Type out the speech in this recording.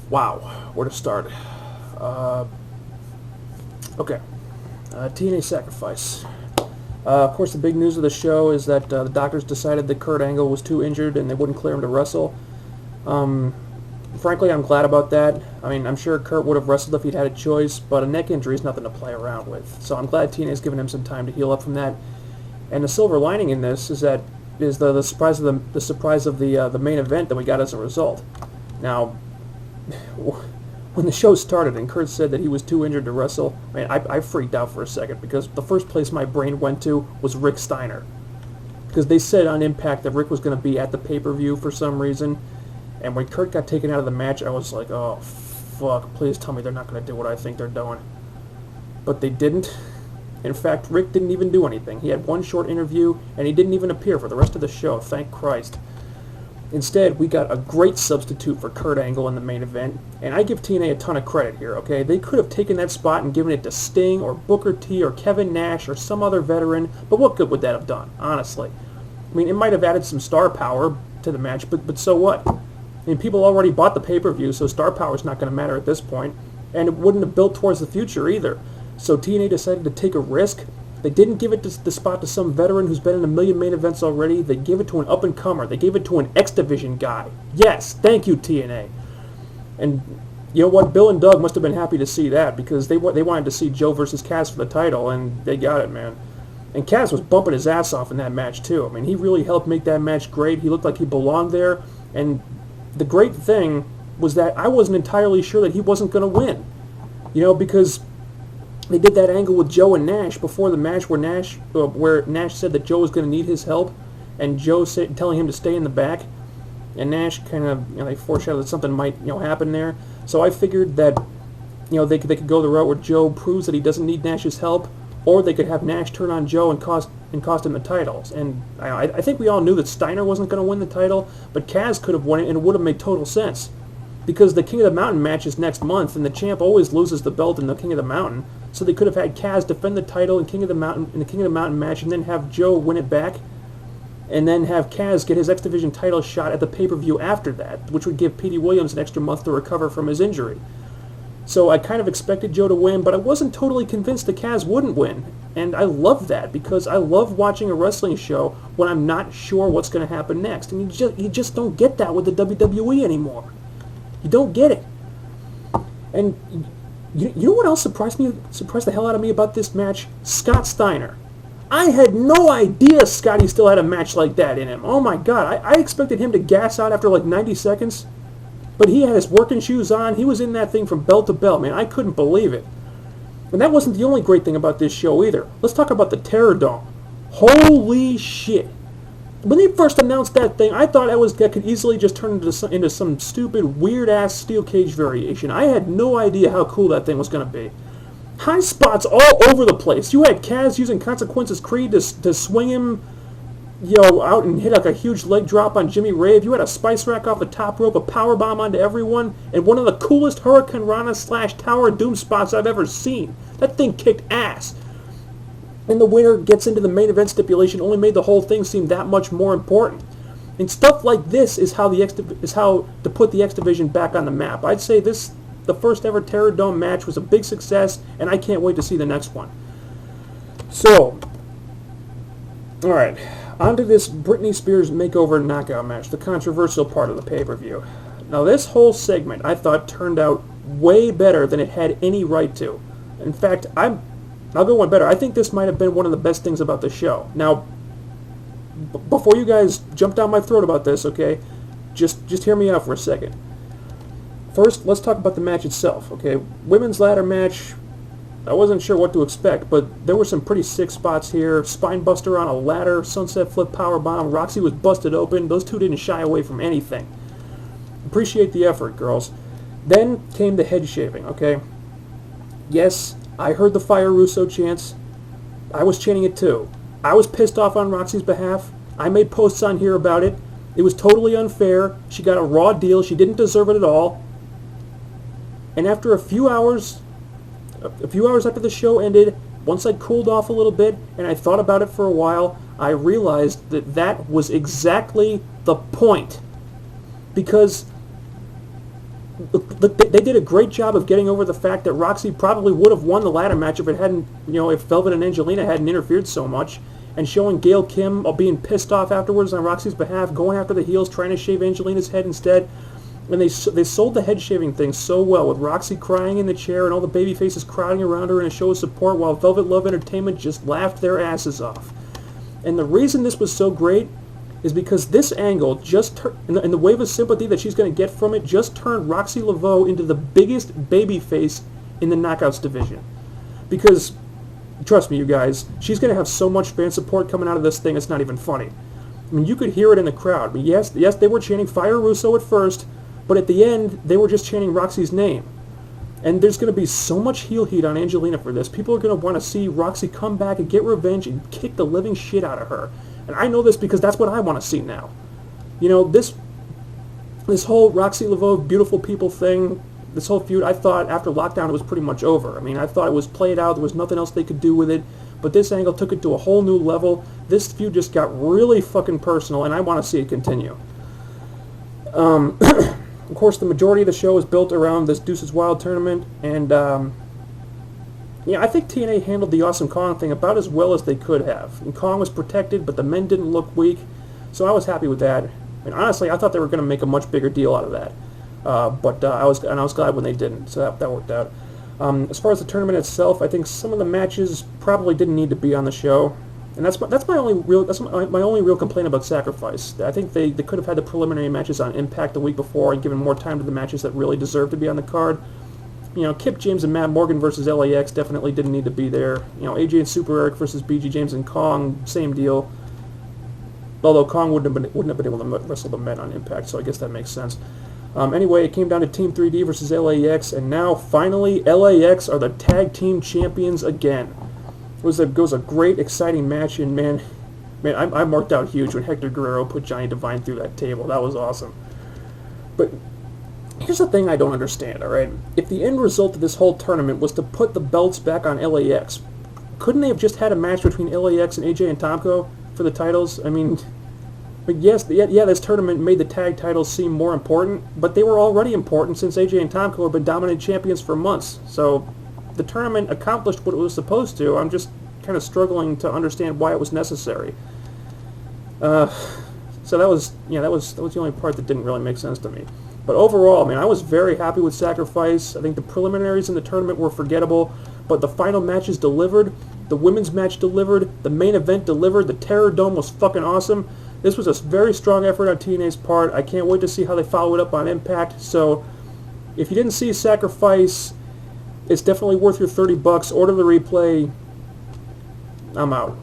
Wow, where to start? Okay, TNA Sacrifice. Of course, the big news of the show is that the doctors decided that Kurt Angle was too injured and they wouldn't clear him to wrestle. Frankly, I'm glad about that. I mean, I'm sure Kurt would have wrestled if he'd had a choice, but a neck injury is nothing to play around with. So I'm glad TNA's given him some time to heal up from that. And the silver lining in this is that the surprise of the main event that we got as a result. Now, when the show started and Kurt said that he was too injured to wrestle, I freaked out for a second because the first place my brain went to was Rick Steiner. Because they said on Impact that Rick was going to be at the pay-per-view for some reason, and when Kurt got taken out of the match, I was like, oh, fuck, please tell me they're not going to do what I think they're doing. But they didn't. In fact, Rick didn't even do anything. He had one short interview, and he didn't even appear for the rest of the show, thank Christ. Instead, we got a great substitute for Kurt Angle in the main event, and I give TNA a ton of credit here, okay? They could have taken that spot and given it to Sting or Booker T or Kevin Nash or some other veteran, but what good would that have done, honestly? I mean, it might have added some star power to the match, but so what? I mean, people already bought the pay-per-view, so star power is not going to matter at this point, and it wouldn't have built towards the future either. So TNA decided to take a risk. They didn't give it the spot to some veteran who's been in a million main events already. They gave it to an up-and-comer. They gave it to an X Division guy. Yes, thank you, TNA. And you know what? Bill and Doug must have been happy to see that because they wanted to see Joe versus Kaz for the title, and they got it, man. And Kaz was bumping his ass off in that match, too. I mean, he really helped make that match great. He looked like he belonged there. And the great thing was that I wasn't entirely sure that he wasn't going to win. You know, because they did that angle with Joe and Nash before the match where Nash said that Joe was going to need his help, and Joe telling him to stay in the back, and Nash kind of, they foreshadowed that something might, happen there. So I figured that, they could go the route where Joe proves that he doesn't need Nash's help, or they could have Nash turn on Joe and cost him the titles. And I think we all knew that Steiner wasn't going to win the title, but Kaz could have won it, and it would have made total sense. Because the King of the Mountain match is next month, and the champ always loses the belt in the King of the Mountain. So they could have had Kaz defend the title in the King of the Mountain match, and then have Joe win it back, and then have Kaz get his X Division title shot at the pay-per-view after that, which would give Petey Williams an extra month to recover from his injury. So I kind of expected Joe to win, but I wasn't totally convinced that Kaz wouldn't win. And I love that, because I love watching a wrestling show when I'm not sure what's going to happen next. And you just don't get that with the WWE anymore. You don't get it. And you know what else surprised the hell out of me about this match? Scott Steiner. I had no idea Scotty still had a match like that in him. Oh my God, I expected him to gas out after like 90 seconds. But he had his working shoes on. He was in that thing from belt to belt, man. I couldn't believe it. And that wasn't the only great thing about this show either. Let's talk about the Terror Dome. Holy shit. When they first announced that thing, I thought that could easily just turn into some stupid, weird-ass steel cage variation. I had no idea how cool that thing was going to be. High spots all over the place. You had Kaz using Consequences Creed to swing him, out and hit like a huge leg drop on Jimmy Rave. You had a spice rack off the top rope, a powerbomb onto everyone, and one of the coolest Hurricane Rana / Tower of Doom spots I've ever seen. That thing kicked ass. And the winner gets into the main event stipulation only made the whole thing seem that much more important. And stuff like this is how to put the X Division back on the map. I'd say the first ever Terror Dome match was a big success, and I can't wait to see the next one. So, all right, on to this Britney Spears makeover knockout match, the controversial part of the pay-per-view. Now, this whole segment I thought turned out way better than it had any right to. In fact, I'll go one better. I think this might have been one of the best things about the show. Now, before you guys jump down my throat about this, okay, just hear me out for a second. First, let's talk about the match itself, okay? Women's ladder match, I wasn't sure what to expect, but there were some pretty sick spots here. Spine buster on a ladder, sunset flip powerbomb, Roxy was busted open. Those two didn't shy away from anything. Appreciate the effort, girls. Then came the head shaving, okay? Yes, I heard the Fire Russo chants. I was chanting it too. I was pissed off on Roxy's behalf. I made posts on here about it. It was totally unfair. She got a raw deal. She didn't deserve it at all. And after a few hours after the show ended, once I cooled off a little bit and I thought about it for a while, I realized that was exactly the point. Because they did a great job of getting over the fact that Roxy probably would have won the ladder match if it hadn't, if Velvet and Angelina hadn't interfered so much, and showing Gail Kim being pissed off afterwards on Roxy's behalf, going after the heels, trying to shave Angelina's head instead. And they sold the head shaving thing so well, with Roxy crying in the chair and all the baby faces crowding around her in a show of support, while Velvet Love Entertainment just laughed their asses off. And the reason this was so great is because this angle and the wave of sympathy that she's going to get from it just turned Roxy Laveau into the biggest babyface in the Knockouts division. Because, trust me, you guys, she's going to have so much fan support coming out of this thing, it's not even funny. I mean, you could hear it in the crowd. I mean, yes, they were chanting Fire Russo at first, but at the end, they were just chanting Roxy's name. And there's going to be so much heel heat on Angelina for this. People are going to want to see Roxy come back and get revenge and kick the living shit out of her. And I know this because that's what I want to see now. This whole Roxy Laveau beautiful people thing, this whole feud, I thought after Lockdown it was pretty much over. I mean, I thought it was played out. There was nothing else they could do with it. But this angle took it to a whole new level. This feud just got really fucking personal, and I want to see it continue. Of course, the majority of the show is built around this Deuces Wild tournament, and I think TNA handled the Awesome Kong thing about as well as they could have. And Kong was protected, but the men didn't look weak, so I was happy with that. And honestly, I thought they were going to make a much bigger deal out of that, but I was glad when they didn't. So that worked out. As far as the tournament itself, I think some of the matches probably didn't need to be on the show, and that's my only real complaint about Sacrifice. I think they could have had the preliminary matches on Impact the week before and given more time to the matches that really deserve to be on the card. Kip James and Matt Morgan versus LAX definitely didn't need to be there. AJ and Super Eric versus BG James and Kong, same deal. Although Kong wouldn't have been able to wrestle the men on Impact, so I guess that makes sense. Anyway, it came down to Team 3D versus LAX, and now finally LAX are the tag team champions again. It was a great, exciting match, and man, I marked out huge when Hector Guerrero put Johnny Devine through that table. That was awesome. But here's the thing I don't understand, alright? If the end result of this whole tournament was to put the belts back on LAX, couldn't they have just had a match between LAX and AJ and Tomko for the titles? I mean, yes, this tournament made the tag titles seem more important, but they were already important since AJ and Tomko have been dominant champions for months. So the tournament accomplished what it was supposed to. I'm just kind of struggling to understand why it was necessary. So that was the only part that didn't really make sense to me. But overall, I was very happy with Sacrifice. I think the preliminaries in the tournament were forgettable, but the final matches delivered. The women's match delivered. The main event delivered. The Terror Dome was fucking awesome. This was a very strong effort on TNA's part. I can't wait to see how they follow it up on Impact. So if you didn't see Sacrifice, it's definitely worth your $30. Order the replay. I'm out.